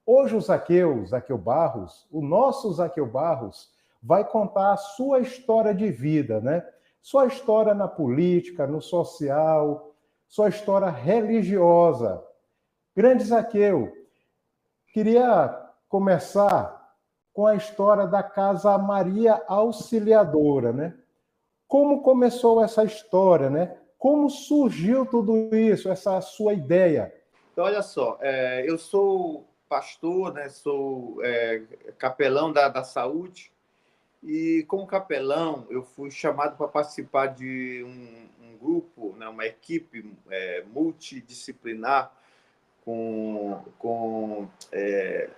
Hoje o Zaqueu Barros, o nosso Zaqueu Barros, vai contar a sua história de vida, né? Sua história na política, no social, sua história religiosa. Grande Zaqueu, queria começar com a história da Casa Maria Auxiliadora, né? Como começou essa história, né? Como surgiu tudo isso, essa sua ideia? Então, olha só, eu sou pastor, né? Sou capelão da saúde, e como capelão eu fui chamado para participar de um grupo, né? Uma equipe multidisciplinar com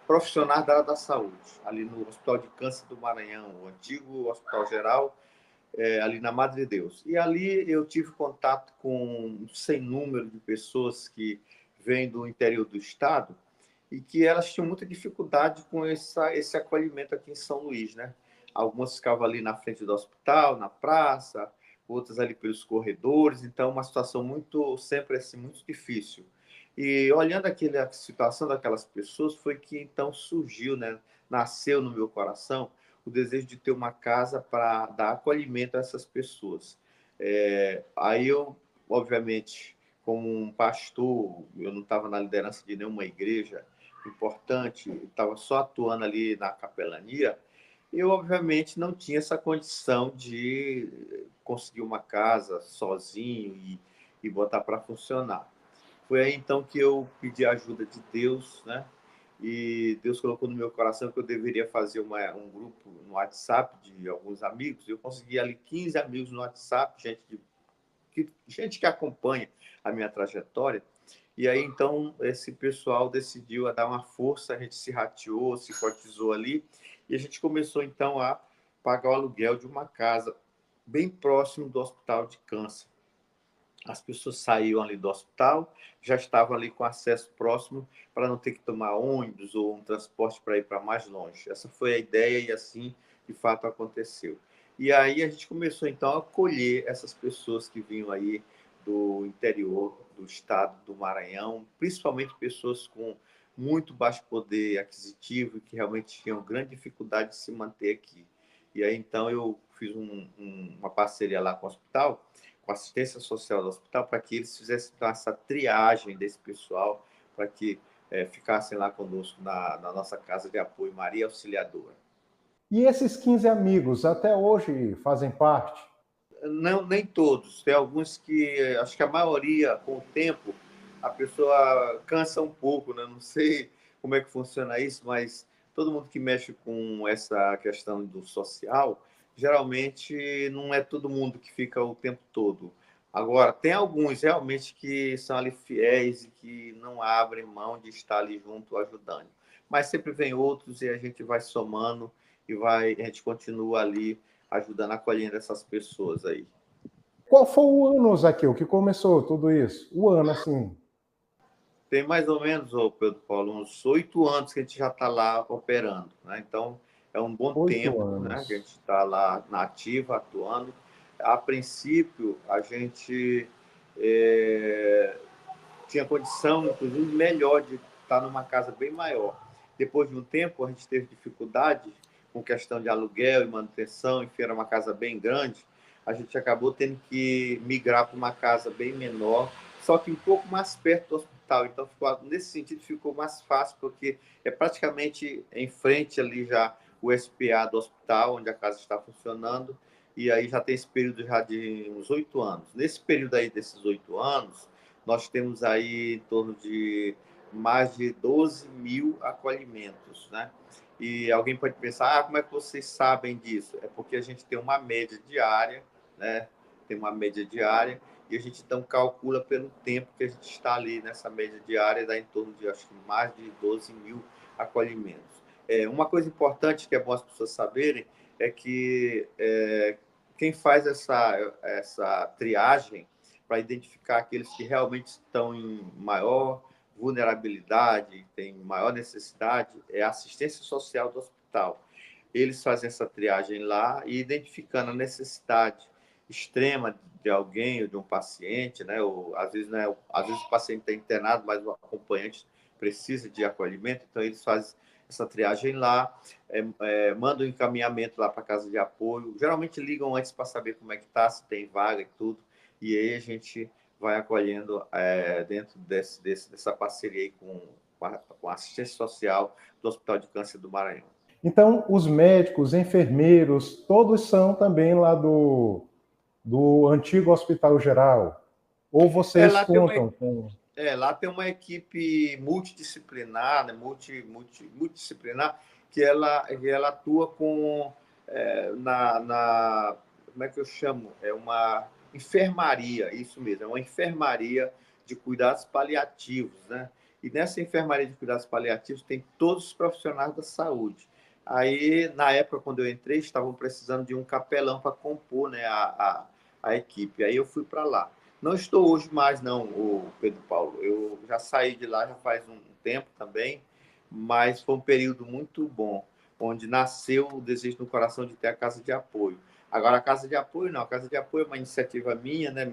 profissionais da área da saúde, ali no Hospital de Câncer do Maranhão, o antigo Hospital Geral, ali na Madre Deus. E ali eu tive contato com um sem número de pessoas que vêm do interior do estado e que elas tinham muita dificuldade com esse acolhimento aqui em São Luís, né? Algumas ficavam ali na frente do hospital, na praça, outras ali pelos corredores, então uma situação sempre assim, muito difícil. E olhando a situação daquelas pessoas, foi que então surgiu, né? Nasceu no meu coração o desejo de ter uma casa para dar acolhimento a essas pessoas. Aí eu, obviamente, como um pastor, eu não estava na liderança de nenhuma igreja importante, estava só atuando ali na capelania, eu, obviamente, não tinha essa condição de conseguir uma casa sozinho e botar para funcionar. Foi aí, então, que eu pedi a ajuda de Deus, né? E Deus colocou no meu coração que eu deveria fazer um grupo no WhatsApp de alguns amigos. Eu consegui ali 15 amigos no WhatsApp, gente que acompanha a minha trajetória. E aí, então, esse pessoal decidiu a dar uma força, a gente se rateou, se cotizou ali, e a gente começou, então, a pagar o aluguel de uma casa bem próximo do Hospital de Câncer. As pessoas saíam ali do hospital, já estavam ali com acesso próximo para não ter que tomar ônibus ou um transporte para ir para mais longe. Essa foi a ideia e assim, de fato, aconteceu. E aí a gente começou, então, a acolher essas pessoas que vinham aí do interior do estado do Maranhão, principalmente pessoas com muito baixo poder aquisitivo e que realmente tinham grande dificuldade de se manter aqui. E aí, então, eu fiz uma parceria lá com o hospital, com a assistência social do hospital, para que eles fizessem essa triagem desse pessoal, para que ficassem lá conosco na nossa casa de apoio Maria Auxiliadora. E esses 15 amigos até hoje fazem parte? Não, nem todos. Tem alguns que, acho que a maioria, com o tempo, a pessoa cansa um pouco, né? Não sei como é que funciona isso, mas todo mundo que mexe com essa questão do social, geralmente não é todo mundo que fica o tempo todo. Agora, tem alguns realmente que são ali fiéis e que não abrem mão de estar ali junto ajudando. Mas sempre vem outros e a gente vai somando a gente continua ali ajudando, acolhendo essas pessoas aí. Qual foi o ano, Zaqueu, que começou tudo isso? O ano, assim. Tem mais ou menos, Pedro Paulo, uns 8 anos que a gente já está lá operando, né? Então, é um bom 8 tempo, né? Que a anos. gente está lá na ativa, atuando. A princípio, a gente tinha condição, inclusive, melhor de estar numa casa bem maior. Depois de um tempo, a gente teve dificuldade com questão de aluguel e manutenção, enfim, era uma casa bem grande. A gente acabou tendo que migrar para uma casa bem menor, só que um pouco mais perto do hospital. Então, nesse sentido, ficou mais fácil, porque é praticamente em frente ali já o SPA do hospital, onde a casa está funcionando, e aí já tem esse período já de uns 8 anos. Nesse período aí desses 8 anos, nós temos aí em torno de mais de 12 mil acolhimentos, né? E alguém pode pensar, como é que vocês sabem disso? É porque a gente tem uma média diária, né? Tem uma média diária e a gente então calcula pelo tempo que a gente está ali nessa média diária, dá em torno de, acho que mais de 12 mil acolhimentos. Uma coisa importante que é bom as pessoas saberem é que quem faz essa triagem para identificar aqueles que realmente estão em maior vulnerabilidade, têm maior necessidade, é a assistência social do hospital. Eles fazem essa triagem lá e identificando a necessidade extrema de alguém ou de um paciente, né? Ou às vezes, né? Às vezes o paciente está internado, mas o acompanhante precisa de acolhimento, então eles fazem essa triagem lá, mandam um encaminhamento lá para a casa de apoio, geralmente ligam antes para saber como é que está, se tem vaga e tudo, e aí a gente vai acolhendo dentro dessa parceria aí com a assistência social do Hospital de Câncer do Maranhão. Então, os médicos, enfermeiros, todos são também lá do antigo Hospital Geral? Ou vocês contam com... Lá tem uma equipe multidisciplinar, né, multidisciplinar, que ela atua com, como é que eu chamo? É uma enfermaria, isso mesmo, é uma enfermaria de cuidados paliativos, né? E nessa enfermaria de cuidados paliativos tem todos os profissionais da saúde. Aí, na época, quando eu entrei, estavam precisando de um capelão para compor, né, a equipe. Aí eu fui para lá. Não estou hoje mais, não, o Pedro Paulo. Eu já saí de lá já faz um tempo também, mas foi um período muito bom, onde nasceu o desejo no coração de ter a casa de apoio. Agora, a casa de apoio não. A casa de apoio é uma iniciativa minha, né?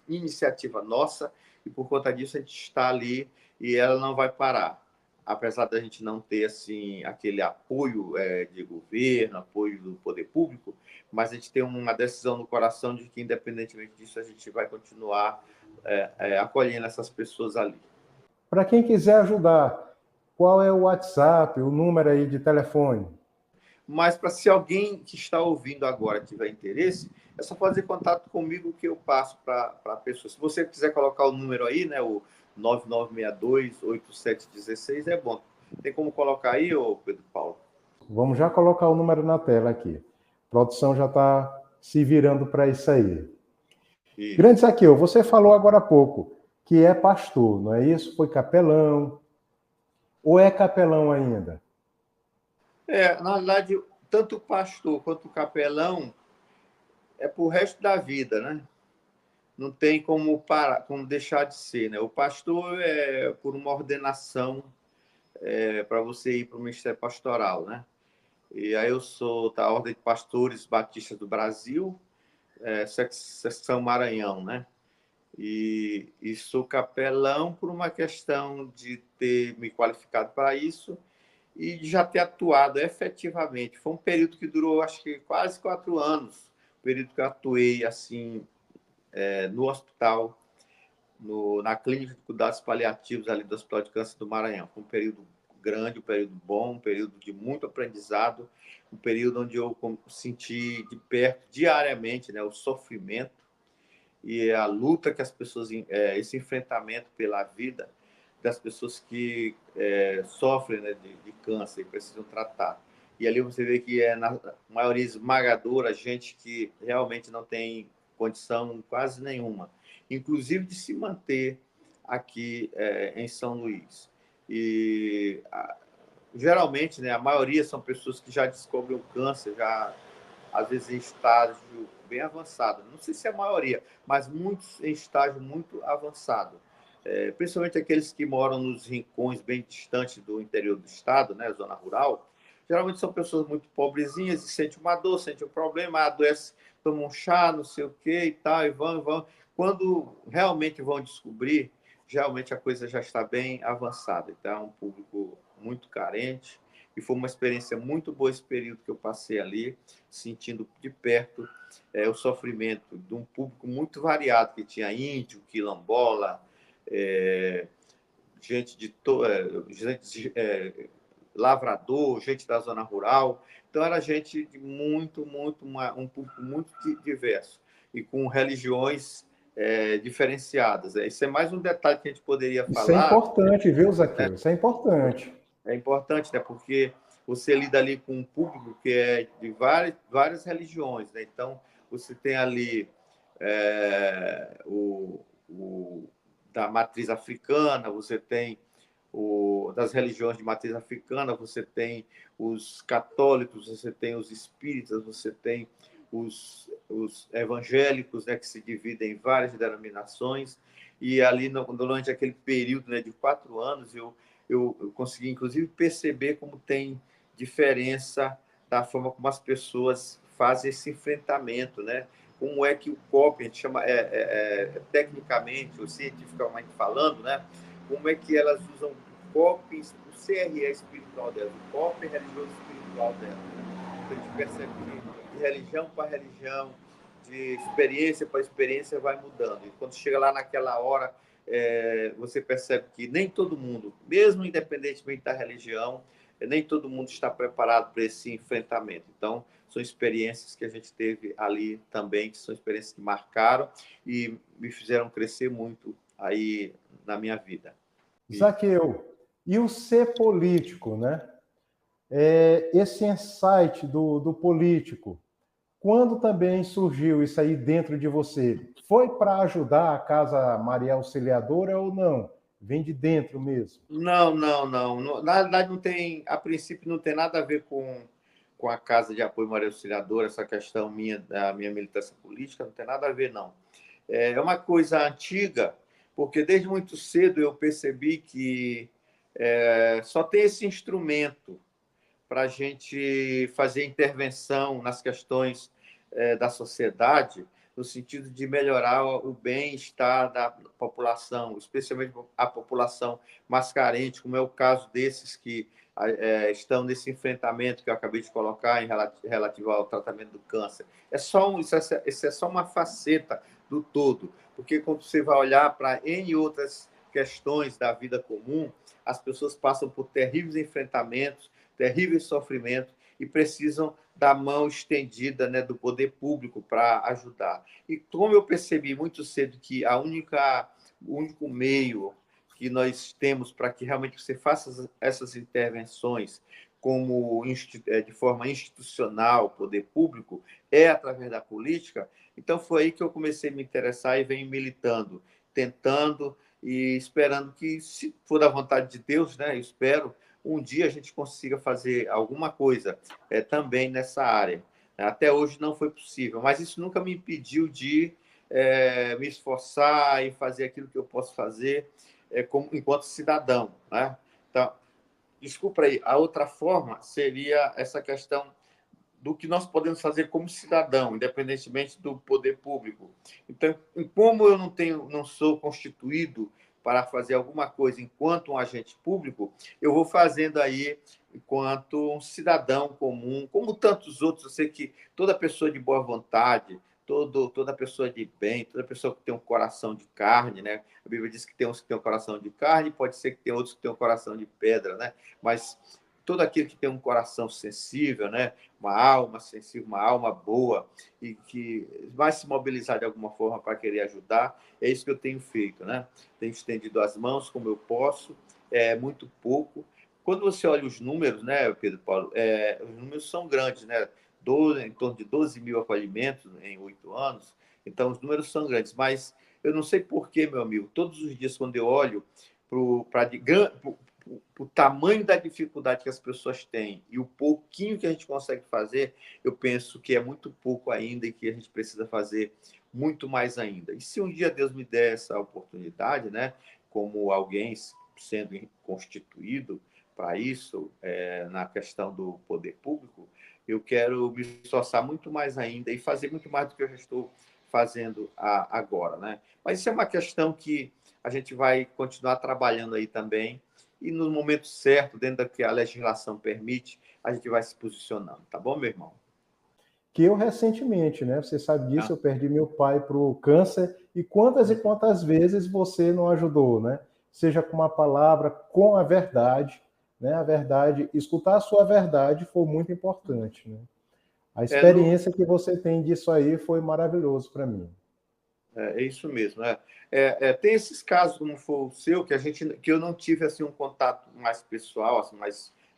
Iniciativa nossa, e por conta disso a gente está ali e ela não vai parar. Apesar da gente não ter assim, aquele apoio de governo, apoio do poder público, mas a gente tem uma decisão no coração de que, independentemente disso, a gente vai continuar acolhendo essas pessoas ali. Para quem quiser ajudar, qual é o WhatsApp, o número aí de telefone? Mas, se alguém que está ouvindo agora tiver interesse, é só fazer contato comigo que eu passo para a pessoa. Se você quiser colocar o número aí, né, o 9962-8716, é bom. Tem como colocar aí, ô Pedro Paulo? Vamos já colocar o número na tela aqui. A produção já está se virando para isso aí. Isso. Grande Zaqueu, você falou agora há pouco que é pastor, não é isso? Foi capelão. Ou é capelão ainda? Na verdade, tanto o pastor quanto o capelão é para o resto da vida, né? Não tem como parar, como deixar de ser, né? O pastor é por uma ordenação para você ir para o ministério pastoral, né? E aí eu sou da Ordem de Pastores Batistas do Brasil, seção Maranhão, né? E sou capelão por uma questão de ter me qualificado para isso e de já ter atuado efetivamente. Foi um período que durou, acho que quase 4 anos, o período que eu atuei assim no hospital, na clínica de cuidados paliativos ali do Hospital de Câncer do Maranhão. Foi um período grande, um período bom, um período de muito aprendizado, um período onde eu senti de perto, diariamente, né, o sofrimento e a luta que as pessoas, esse enfrentamento pela vida das pessoas que sofrem, né, de câncer e precisam tratar. E ali você vê que na maioria esmagadora, gente que realmente não tem condição quase nenhuma, inclusive de se manter aqui em São Luís. E geralmente, né, a maioria são pessoas que já descobrem o câncer, já às vezes em estágio bem avançado. Não sei se é a maioria, mas muitos em estágio muito avançado. Principalmente aqueles que moram nos rincões bem distantes do interior do estado, né, zona rural, geralmente são pessoas muito pobrezinhas e sentem uma dor, sentem um problema, adoece, tomam um chá, não sei o quê e tal, e vão. Quando realmente vão descobrir, geralmente a coisa já está bem avançada. Então, é um público muito carente, e foi uma experiência muito boa esse período que eu passei ali, sentindo de perto o sofrimento de um público muito variado, que tinha índio, quilombola, gente lavrador, gente da zona rural. Então, era gente de um público muito diverso e com religiões diferenciadas. Isso é mais um detalhe que a gente poderia falar. Isso é importante, viu, Zaqueu? Isso é importante. É importante, né? Porque você lida ali com um público que é de várias religiões, né? Então, você tem ali da matriz africana, você tem das religiões de matriz africana, você tem os católicos, você tem os espíritas, você tem os evangélicos, né, que se dividem em várias denominações, e ali durante aquele período, né, de 4 anos, eu consegui, inclusive, perceber como tem diferença da forma como as pessoas fazem esse enfrentamento, né? Como é que o COP, a gente chama tecnicamente ou cientificamente falando, né? Como é que elas usam COP, o CRE espiritual dela, o COP é religioso espiritual dela. Então, a gente percebe que de religião para religião, de experiência para experiência, vai mudando. E quando chega lá naquela hora, você percebe que nem todo mundo, mesmo independentemente da religião, nem todo mundo está preparado para esse enfrentamento. Então, são experiências que a gente teve ali também, que são experiências que marcaram e me fizeram crescer muito aí na minha vida. Zaqueu, e o ser político, né? Esse insight do político, quando também surgiu isso aí dentro de você? Foi para ajudar a Casa Maria Auxiliadora ou não? Vem de dentro mesmo? Não. Na verdade, não tem, a princípio, não tem nada a ver com a Casa de Apoio Maria Auxiliadora, essa questão da minha militância política, não tem nada a ver, não. É uma coisa antiga, porque desde muito cedo eu percebi que só tem esse instrumento para a gente fazer intervenção nas questões da sociedade, no sentido de melhorar o bem-estar da população, especialmente a população mais carente, como é o caso desses que estão nesse enfrentamento que eu acabei de colocar em relativo ao tratamento do câncer. Isso é só uma faceta do todo, porque quando você vai olhar para N outras questões da vida comum, as pessoas passam por terríveis enfrentamentos, terríveis sofrimentos e precisam da mão estendida, né, do poder público para ajudar. E como eu percebi muito cedo que o único meio que nós temos para que realmente você faça essas intervenções de forma institucional, poder público, é através da política, então foi aí que eu comecei a me interessar e venho militando, tentando e esperando que, se for da vontade de Deus, né, eu espero, um dia a gente consiga fazer alguma coisa também nessa área. Até hoje não foi possível, mas isso nunca me impediu de me esforçar e fazer aquilo que eu posso fazer enquanto cidadão. Né? Então, desculpa aí, a outra forma seria essa questão do que nós podemos fazer como cidadão, independentemente do poder público. Então, como eu não sou constituído para fazer alguma coisa enquanto um agente público, eu vou fazendo aí enquanto um cidadão comum, como tantos outros. Eu sei que toda pessoa de boa vontade, toda pessoa de bem, toda pessoa que tem um coração de carne, né? A Bíblia diz que tem uns que têm um coração de carne, pode ser que tem outros que têm um coração de pedra, né? Mas todo aquele que tem um coração sensível, né? Uma alma sensível, uma alma boa e que vai se mobilizar de alguma forma para querer ajudar, é isso que eu tenho feito, né? Tenho estendido as mãos como eu posso, muito pouco. Quando você olha os números, né, Pedro Paulo, os números são grandes, né? Em torno de 12 mil acolhimentos em 8 anos, então os números são grandes, mas eu não sei por que, meu amigo, todos os dias quando eu olho para o tamanho da dificuldade que as pessoas têm e o pouquinho que a gente consegue fazer, eu penso que é muito pouco ainda e que a gente precisa fazer muito mais ainda. E se um dia Deus me der essa oportunidade, né, como alguém sendo constituído para isso, na questão do poder público, eu quero me esforçar muito mais ainda e fazer muito mais do que eu já estou fazendo agora, né? Mas isso é uma questão que a gente vai continuar trabalhando aí também e no momento certo, dentro do que a legislação permite, a gente vai se posicionando, tá bom, meu irmão? Que eu recentemente, né? Você sabe disso, eu perdi meu pai para o câncer e quantas vezes você não ajudou, né? Seja com uma palavra, com a verdade, né? A verdade, escutar a sua verdade foi muito importante, né? A experiência que você tem disso aí foi maravilhoso para mim. É isso mesmo. Tem esses casos, como foi o seu, que eu não tive assim, um contato mais pessoal, assim,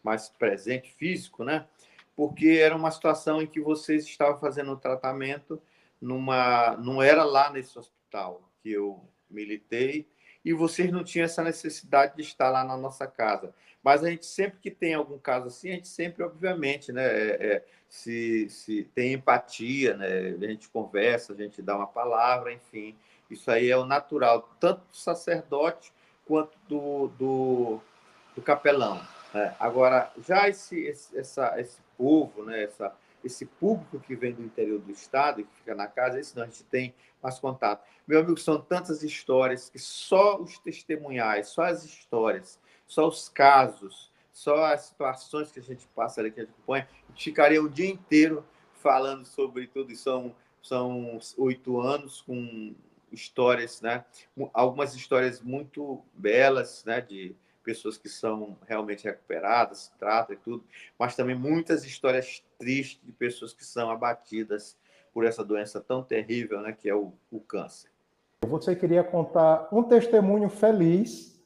mais presente, físico, né? Porque era uma situação em que vocês estavam fazendo o tratamento não era lá nesse hospital que eu militei, e vocês não tinham essa necessidade de estar lá na nossa casa. Mas a gente sempre que tem algum caso assim, a gente sempre, obviamente, né, se tem empatia, né, a gente conversa, a gente dá uma palavra, enfim. Isso aí é o natural, tanto do sacerdote quanto do capelão. Né? Agora, já esse povo, né, esse público que vem do interior do estado e que fica na casa, esse não, a gente tem mais contato. Meu amigo, são tantas histórias que só os testemunhais, só as histórias só os casos, só as situações que a gente passa ali, que a gente acompanha, a gente ficaria o dia inteiro falando sobre tudo, e são 8 anos com histórias, né? Algumas histórias muito belas, né? De pessoas que são realmente recuperadas, se tratam e tudo, mas também muitas histórias tristes de pessoas que são abatidas por essa doença tão terrível, né? Que é o câncer. Você queria contar um testemunho feliz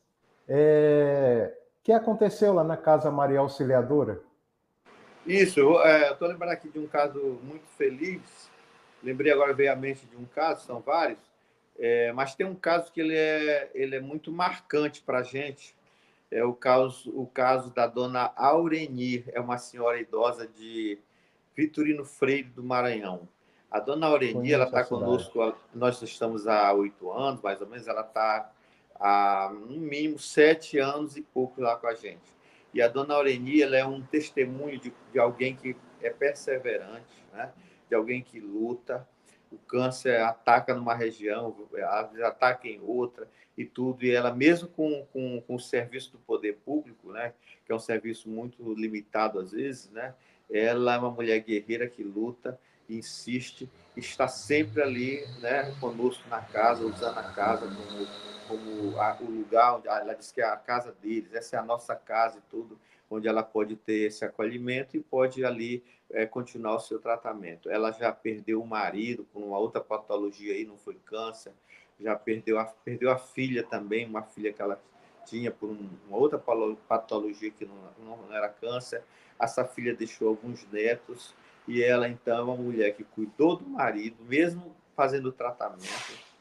que aconteceu lá na Casa Maria Auxiliadora? Isso, eu estou lembrando aqui de um caso muito feliz. Lembrei agora, veio à mente de um caso, são vários, mas tem um caso que ele é muito marcante para a gente. É o caso da dona Aurenir, é uma senhora idosa de Vitorino Freire do Maranhão. A dona Aurenir, ela Conheço a está cidade. conosco, nós estamos há 8 anos, mais ou menos, ela está há, no mínimo, 7 anos e pouco lá com a gente. E a dona Aurenir, ela é um testemunho de alguém que é perseverante, né? De alguém que luta. O câncer ataca numa região, ataca em outra e tudo, e ela mesmo com o serviço do poder público, né, que é um serviço muito limitado às vezes, né, ela é uma mulher guerreira que luta, insiste, está sempre ali, né, conosco na casa, usando a casa como o lugar onde ela diz que é a casa deles, essa é a nossa casa e tudo, onde ela pode ter esse acolhimento e pode ali continuar o seu tratamento. Ela já perdeu o marido com uma outra patologia aí, não foi câncer, já perdeu a filha também, uma filha que ela tinha por uma outra patologia que não era câncer. Essa filha deixou alguns netos e ela, então, é uma mulher que cuidou do marido, mesmo fazendo tratamento,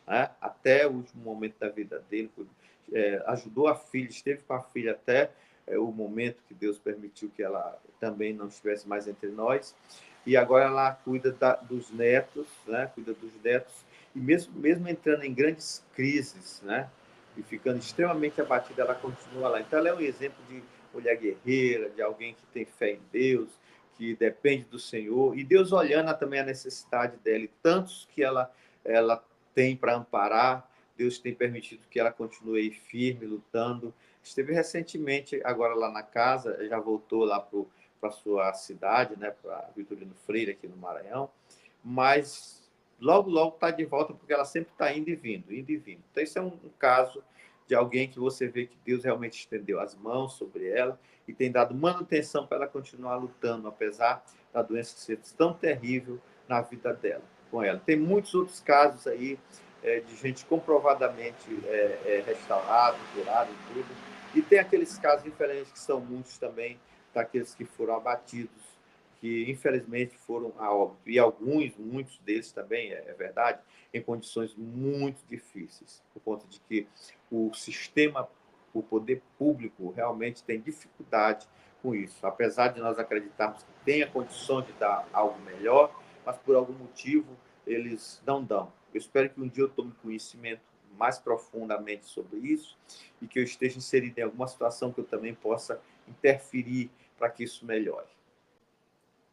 né, até o último momento da vida dele, ajudou a filha, esteve com a filha até o momento que Deus permitiu que ela também não estivesse mais entre nós. E agora ela cuida dos netos, né, cuida dos netos, e mesmo entrando em grandes crises, né, e ficando extremamente abatida, ela continua lá. Então, ela é um exemplo de mulher guerreira, de alguém que tem fé em Deus, que depende do Senhor, e Deus olhando também a necessidade dela, e tantos que ela tem para amparar, Deus tem permitido que ela continue firme, lutando. Esteve recentemente, agora lá na casa, já voltou lá para a sua cidade, né, para Vitorino Freire, aqui no Maranhão, mas logo, logo está de volta, porque ela sempre está indo e vindo, indo e vindo. Então, esse é um caso de alguém que você vê que Deus realmente estendeu as mãos sobre ela e tem dado manutenção para ela continuar lutando, apesar da doença ser tão terrível na vida dela, com ela. Tem muitos outros casos aí de gente comprovadamente restaurada, curada e tudo. E tem aqueles casos, infelizmente, que são muitos também, daqueles que foram abatidos, que infelizmente foram a óbito. E muitos deles também, é verdade, em condições muito difíceis, por conta de que o sistema, o poder público realmente tem dificuldade com isso. Apesar de nós acreditarmos que tem a condição de dar algo melhor, mas por algum motivo eles não dão. Eu espero que um dia eu tome conhecimento mais profundamente sobre isso e que eu esteja inserido em alguma situação que eu também possa interferir para que isso melhore.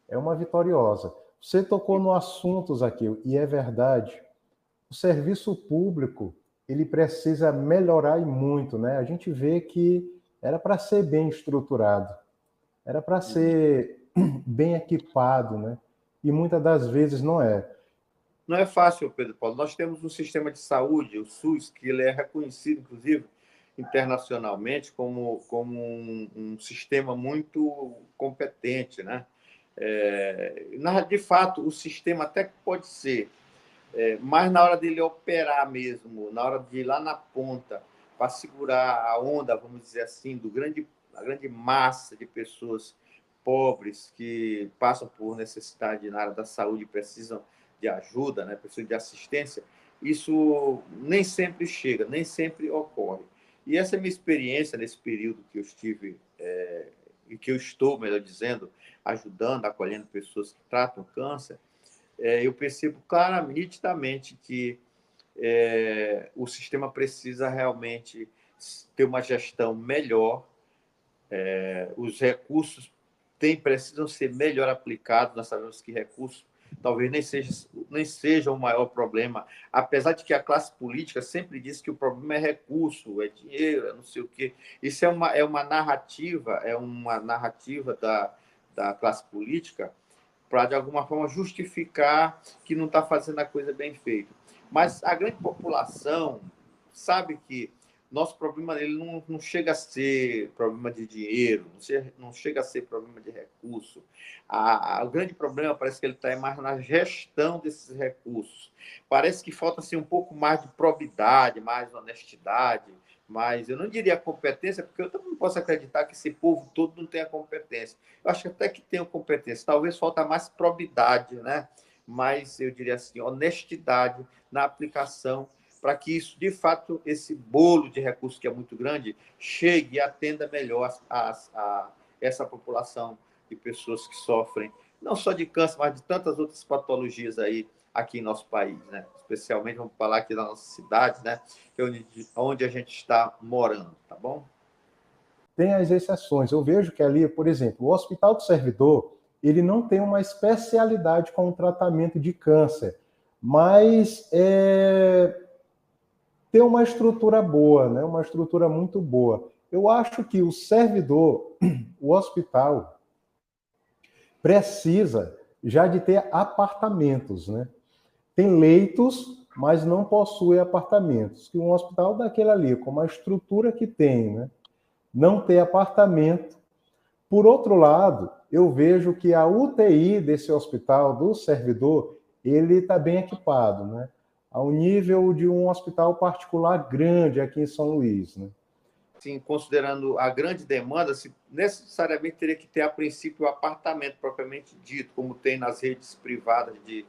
É uma vitoriosa. Você tocou no assuntos aqui, e é verdade. O serviço público, ele precisa melhorar e muito, né? A gente vê que era para ser bem estruturado, era para ser bem equipado, né? E muitas das vezes não é. Não é fácil, Pedro Paulo. Nós temos um sistema de saúde, o SUS, que ele é reconhecido, inclusive, internacionalmente como um sistema muito competente, né? De fato, o sistema até que pode ser, mas na hora dele operar mesmo, na hora de ir lá na ponta, para segurar a onda, vamos dizer assim, a grande massa de pessoas pobres que passam por necessidade na área da saúde e precisam de ajuda, né, precisam de assistência, isso nem sempre chega, nem sempre ocorre. E essa é a minha experiência nesse período que eu estive, e que eu estou, melhor dizendo, ajudando, acolhendo pessoas que tratam câncer, eu percebo claramente, nitidamente, que o sistema precisa realmente ter uma gestão melhor, os recursos precisam ser melhor aplicados. Nós sabemos que recursos talvez nem seja o maior problema, apesar de que a classe política sempre diz que o problema é recurso, é dinheiro, é não sei o quê. Isso é uma narrativa da classe política para, de alguma forma, justificar que não está fazendo a coisa bem feita. Mas a grande população sabe que nosso problema ele não chega a ser problema de dinheiro, não chega a ser problema de recurso. O grande problema parece que ele está mais na gestão desses recursos. Parece que falta assim, um pouco mais de probidade, mais honestidade, mas eu não diria competência, porque eu também não posso acreditar que esse povo todo não tenha competência. Eu acho que até que tem competência. Talvez falta mais probidade, né? Mas eu diria assim, honestidade na aplicação para que isso, de fato, esse bolo de recursos que é muito grande, chegue e atenda melhor a essa população de pessoas que sofrem, não só de câncer, mas de tantas outras patologias aí aqui em nosso país, né? Especialmente, vamos falar aqui da nossa cidade, né? Que é onde a gente está morando, tá bom? Tem as exceções. Eu vejo que ali, por exemplo, o Hospital do Servidor, ele não tem uma especialidade com o tratamento de câncer, mas tem uma estrutura boa, né? Uma estrutura muito boa. Eu acho que o servidor, o hospital, precisa já de ter apartamentos, né? Tem leitos, mas não possui apartamentos. Que um hospital daquele ali, com a estrutura que tem, né? Não ter apartamento. Por outro lado, eu vejo que a UTI desse hospital, do servidor, ele está bem equipado, né? Ao nível de um hospital particular grande aqui em São Luís, né? Sim, considerando a grande demanda, se necessariamente teria que ter, a princípio, o apartamento propriamente dito, como tem nas redes privadas de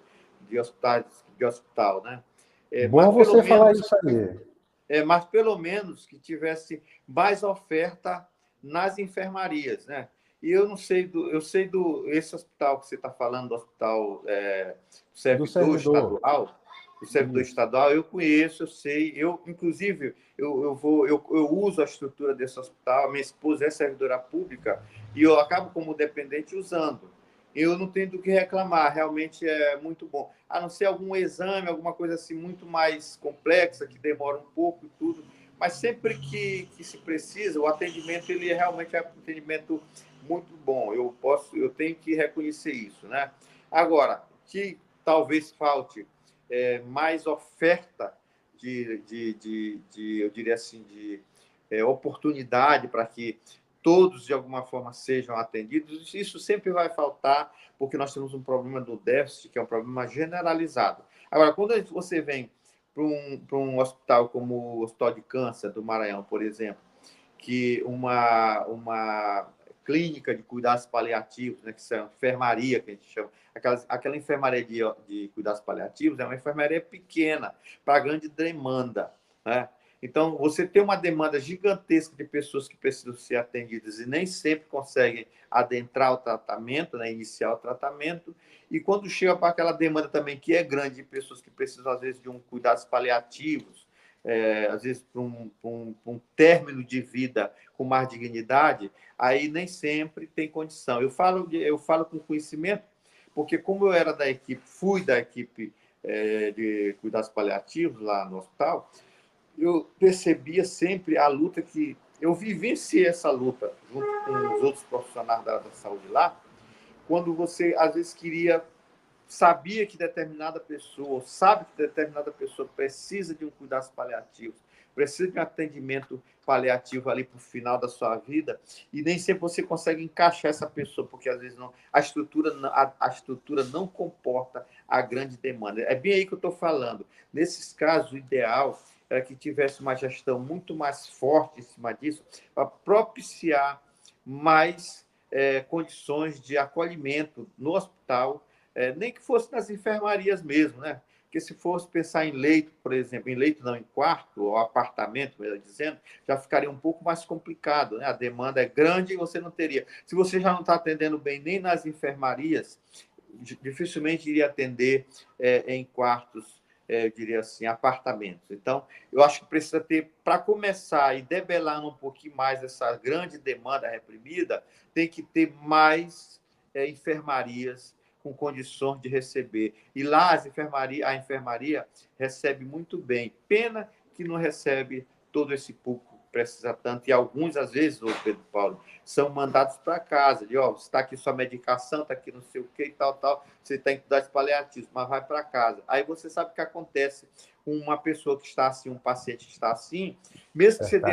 hospitais, de hospital, né? Bom você falar isso aí. Mas pelo menos que tivesse mais oferta nas enfermarias, né? E eu não sei esse hospital que você está falando, do hospital servidor estadual, o servidor estadual, eu conheço, eu sei, inclusive eu uso a estrutura desse hospital, a minha esposa é servidora pública e eu acabo como dependente usando. Eu não tenho do que reclamar, realmente é muito bom. A não ser algum exame, alguma coisa assim muito mais complexa, que demora um pouco e tudo, mas sempre que se precisa, o atendimento ele realmente é um atendimento muito bom. Eu tenho que reconhecer isso, né? Agora, que talvez falte mais oferta eu diria assim, de oportunidade para que todos, de alguma forma, sejam atendidos. Isso sempre vai faltar, porque nós temos um problema do déficit, que é um problema generalizado. Agora, quando você vem para um hospital como o Hospital de Câncer do Maranhão, por exemplo, que uma clínica de cuidados paliativos, né, que é a enfermaria, que a gente chama, aquela enfermaria de cuidados paliativos é uma enfermaria pequena, para grande demanda, né? Então, você tem uma demanda gigantesca de pessoas que precisam ser atendidas e nem sempre conseguem adentrar o tratamento, né, iniciar o tratamento. E quando chega para aquela demanda também que é grande de pessoas que precisam, às vezes, de cuidados paliativos, às vezes para um término de vida com mais dignidade, aí nem sempre tem condição. Eu falo com conhecimento, porque como eu era fui da equipe de cuidados paliativos lá no hospital, eu percebia sempre a luta que eu vivenciei essa luta junto com os outros profissionais da saúde lá, quando você às vezes sabia que determinada pessoa, sabe que determinada pessoa precisa de um cuidado paliativo, precisa de um atendimento paliativo ali para o final da sua vida, e nem sempre você consegue encaixar essa pessoa, porque às vezes a estrutura não comporta a grande demanda. É bem aí que eu estou falando. Nesses casos, o ideal era que tivesse uma gestão muito mais forte em cima disso, para propiciar mais condições de acolhimento no hospital, nem que fosse nas enfermarias mesmo, né? Porque se fosse pensar em leito, por exemplo, em leito não, em quarto ou apartamento, melhor dizendo, já ficaria um pouco mais complicado, né? A demanda é grande e você não teria. Se você já não está atendendo bem nem nas enfermarias, dificilmente iria atender em quartos, eu diria assim, apartamentos. Então, eu acho que precisa ter, para começar e debelar um pouquinho mais essa grande demanda reprimida, tem que ter mais enfermarias com condições de receber. E lá a enfermaria recebe muito bem. Pena que não recebe todo esse público que precisa tanto. E alguns, às vezes, ô Pedro Paulo, são mandados para casa. De, ó, está aqui sua medicação, está aqui não sei o que e tal, tal. Você tem que dar paliativos, mas vai para casa. Aí você sabe o que acontece com uma pessoa que está assim, um paciente que está assim, mesmo que você dê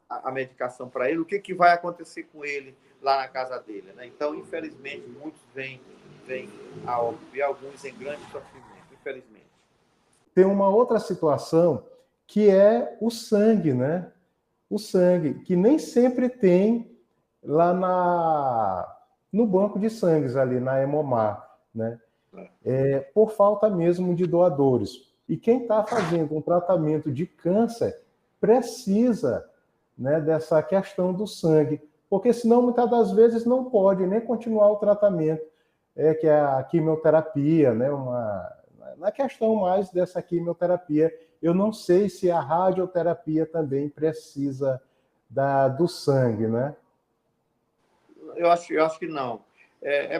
a medicação para ele, o que vai acontecer com ele lá na casa dele, né? Então, infelizmente, muitos vêm a óbito e alguns em grande sofrimento, infelizmente. Tem uma outra situação que é o sangue, né? O sangue, que nem sempre tem lá no banco de sangues, ali na Hemomar, né? Por falta mesmo de doadores. E quem está fazendo um tratamento de câncer precisa, né, dessa questão do sangue, porque senão muitas das vezes não pode nem continuar o tratamento, que é a quimioterapia, né, na questão mais dessa quimioterapia. Eu não sei se a radioterapia também precisa do sangue, né? Eu acho que não.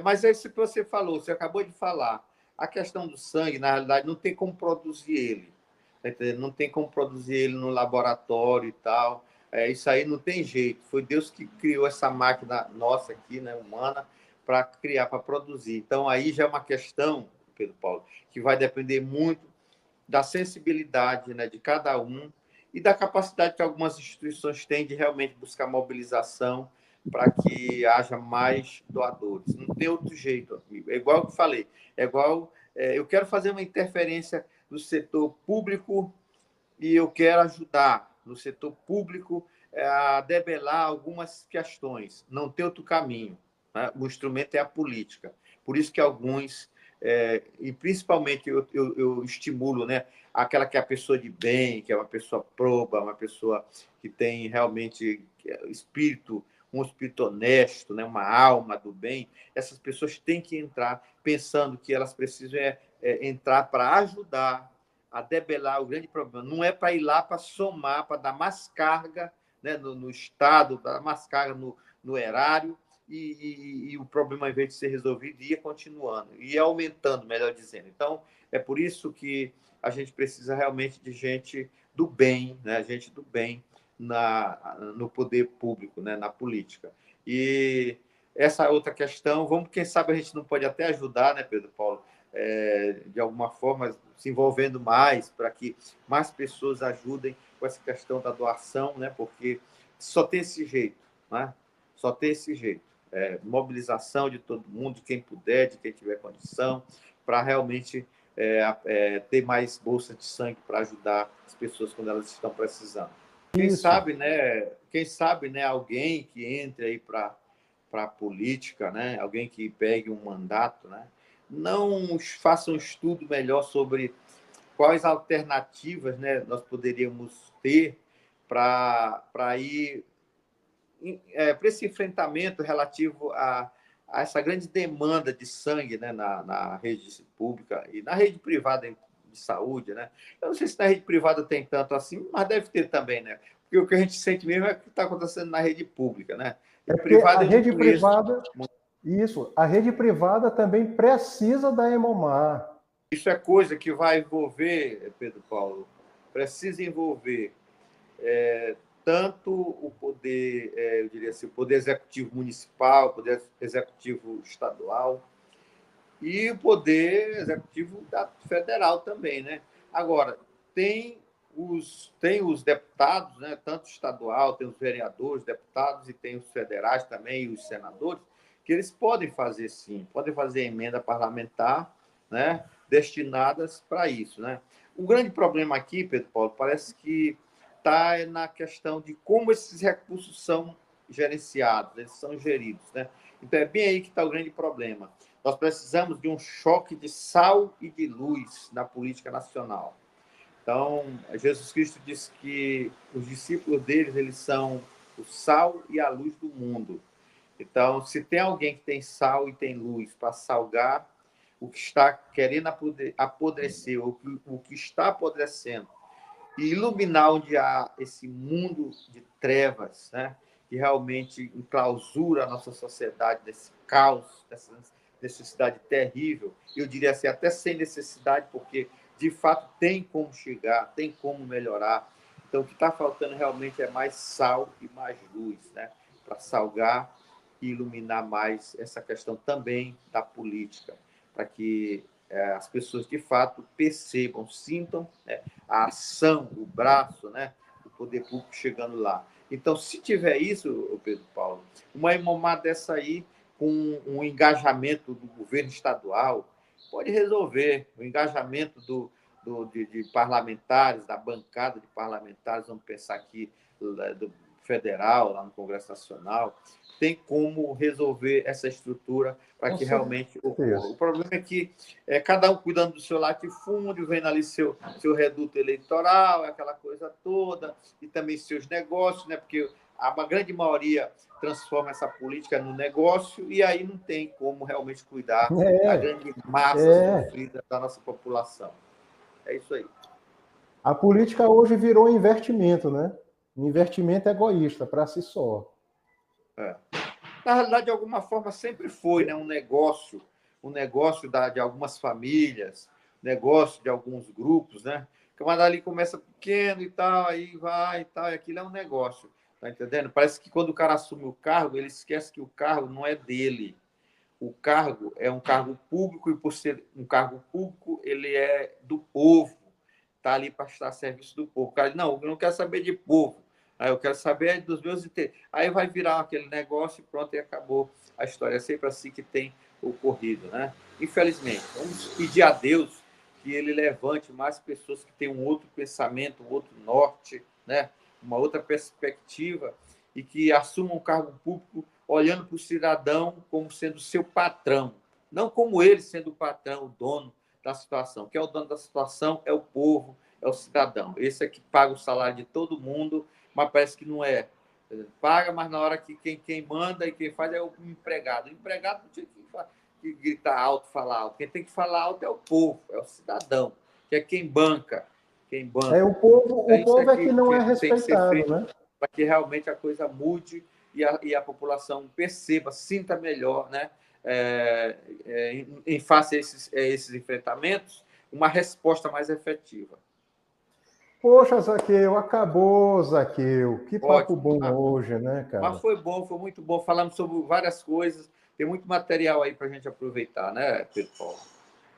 Mas é isso que você falou, você acabou de falar. A questão do sangue, na realidade, não tem como produzir ele. Tá entendendo? Não tem como produzir ele no laboratório e tal. Isso aí não tem jeito. Foi Deus que criou essa máquina nossa aqui, né, humana, para criar, para produzir. Então, aí já é uma questão, Pedro Paulo, que vai depender muito da sensibilidade, né, de cada um e da capacidade que algumas instituições têm de realmente buscar mobilização para que haja mais doadores. Não tem outro jeito, amigo. É igual que eu falei, eu quero fazer uma interferência no setor público e eu quero ajudar no setor público a debelar algumas questões. Não tem outro caminho, né? O instrumento é a política. Por isso que alguns, e principalmente eu estimulo, né, aquela que é a pessoa de bem, que é uma pessoa proba, uma pessoa que tem realmente espírito, um espírito honesto, né, uma alma do bem. Essas pessoas têm que entrar pensando que elas precisam entrar para ajudar a debelar o grande problema. Não é para ir lá para somar, para dar mais carga, né, no Estado, dar mais carga no erário, e o problema, ao invés de ser resolvido, ia continuando, ia aumentando, melhor dizendo. Então, é por isso que a gente precisa realmente de gente do bem, né, gente do bem no poder público, né, na política. E essa outra questão, quem sabe a gente não pode até ajudar, né, Pedro Paulo, de alguma forma, se envolvendo mais, para que mais pessoas ajudem com essa questão da doação, né? Porque só tem esse jeito, né? Só tem esse jeito. Mobilização de todo mundo, de quem puder, de quem tiver condição, para realmente ter mais bolsa de sangue para ajudar as pessoas quando elas estão precisando. Quem sabe, né, alguém que entre aí para a política, né? Alguém que pegue um mandato, né? Não faça um estudo melhor sobre quais alternativas, né, nós poderíamos ter para ir para esse enfrentamento relativo a essa grande demanda de sangue, né, na rede pública e na rede privada de saúde, né? Eu não sei se na rede privada tem tanto assim, mas deve ter também, né? Porque o que a gente sente mesmo é o que está acontecendo na rede pública, né? Rede privada, a rede privada, isso, a rede privada também precisa da Hemomar. Isso é coisa que vai envolver, Pedro Paulo, precisa envolver tanto o poder, eu diria assim, o poder executivo municipal, o poder executivo estadual e o poder executivo federal também, né? Agora, tem os deputados, né, tanto estadual, tem os vereadores, deputados, e tem os federais também, e os senadores, que eles podem fazer, sim, podem fazer emenda parlamentar, né, destinadas para isso, né? O grande problema aqui, Pedro Paulo, parece que está na questão de como esses recursos são gerenciados, eles são geridos, né? Então, é bem aí que está o grande problema. Nós precisamos de um choque de sal e de luz na política nacional. Então, Jesus Cristo disse que os discípulos deles, eles são o sal e a luz do mundo. Então, se tem alguém que tem sal e tem luz para salgar o que está querendo apodrecer, o que está apodrecendo, e iluminar onde há esse mundo de trevas, né, que realmente enclausura a nossa sociedade, desse caos, necessidade terrível, eu diria assim, até sem necessidade, porque, de fato, tem como chegar, tem como melhorar. Então, o que está faltando realmente é mais sal e mais luz, né? Para salgar e iluminar mais essa questão também da política, para que as pessoas, de fato, percebam, sintam, né, a ação, o braço, né, do poder público chegando lá. Então, se tiver isso, Pedro Paulo, uma IMOMA dessa aí, com um engajamento do governo estadual, pode resolver. O engajamento de parlamentares, da bancada de parlamentares, vamos pensar aqui do federal, lá no Congresso Nacional, tem como resolver essa estrutura para que realmente ocorra. O problema é que cada um cuidando do seu latifúndio, vendo ali seu reduto eleitoral, aquela coisa toda, e também seus negócios, né? Porque a grande maioria transforma essa política no negócio e aí não tem como realmente cuidar da grande massa sofrida da nossa população. É isso aí. A política hoje virou investimento, né? Investimento egoísta, para si só. Na realidade, de alguma forma, sempre foi, né? Um negócio de algumas famílias, negócio de alguns grupos, né? Que o ali começa pequeno e tal, aí vai e tal, e aquilo é um negócio, tá entendendo? Parece que quando o cara assume o cargo, ele esquece que o cargo não é dele. O cargo é um cargo público e, por ser um cargo público, ele é do povo, tá ali para estar a serviço do povo. O cara diz, não, eu não quero saber de povo. Aí eu quero saber dos meus interesses. Aí vai virar aquele negócio e pronto, e acabou a história. É sempre assim que tem ocorrido, né? Infelizmente. Vamos pedir a Deus que ele levante mais pessoas que tenham um outro pensamento, um outro norte, né? Uma outra perspectiva e que assumam um cargo público olhando para o cidadão como sendo seu patrão. Não como ele sendo o patrão, o dono da situação. Quem é o dono da situação é o povo, é o cidadão. Esse é que paga o salário de todo mundo, mas parece que não é. Paga, mas na hora que quem manda e quem faz é o empregado. O empregado não tinha que gritar alto, falar alto. Quem tem que falar alto é o povo, é o cidadão, que é quem banca. O povo é que não é respeitado, né? Para que realmente a coisa mude e a população perceba, sinta melhor, né? Em face a esses enfrentamentos, uma resposta mais efetiva. Poxa, Zaqueu, acabou, Zaqueu. Que papo bom hoje, né, cara? Mas foi bom, foi muito bom. Falamos sobre várias coisas. Tem muito material aí para a gente aproveitar, né, Pedro Paulo?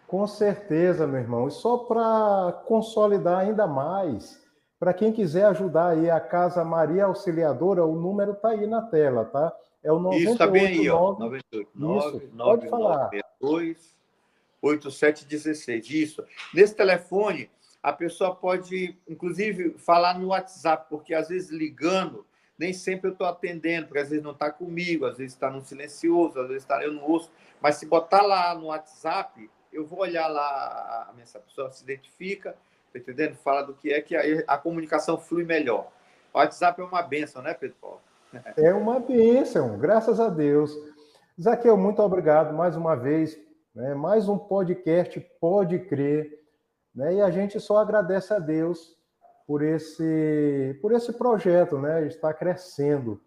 Com certeza, meu irmão. E só para consolidar ainda mais, para quem quiser ajudar aí a Casa Maria Auxiliadora, o número está aí na tela, tá? É o 98. Isso, está bem aí, ó. 989 pode falar. 8716. Isso. Nesse telefone, a pessoa pode, inclusive, falar no WhatsApp, porque às vezes ligando, nem sempre eu estou atendendo, porque às vezes não está comigo, às vezes está no silencioso, às vezes eu não ouço. Mas se botar lá no WhatsApp, eu vou olhar lá a mensagem, a pessoa se identifica, tá entendendo? Fala do que é, que a comunicação flui melhor. O WhatsApp é uma bênção, né, Pedro Paulo? É uma bênção, graças a Deus. Zaqueu, muito obrigado mais uma vez. Né? Mais um podcast, Pode Crer. Né? E a gente só agradece a Deus por esse projeto, né? Está crescendo.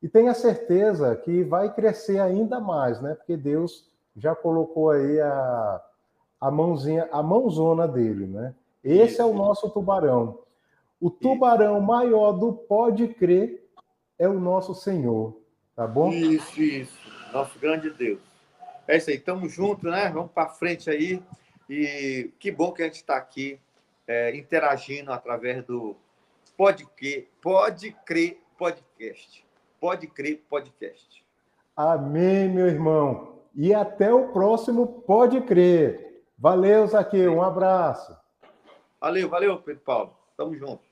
E tenha certeza que vai crescer ainda mais, né? Porque Deus já colocou aí a mãozona dele, né? Esse é o nosso tubarão. O tubarão maior do Pode Crer é o nosso Senhor, tá bom? Isso. Nosso grande Deus. É isso aí, estamos juntos, né? Vamos para frente aí. E que bom que a gente está aqui interagindo através do Pode Crer Podcast. Pode Crer Podcast. Amém, meu irmão. E até o próximo Pode Crer. Valeu, Zaqueu. Um abraço. Valeu, Pedro Paulo. Tamo junto.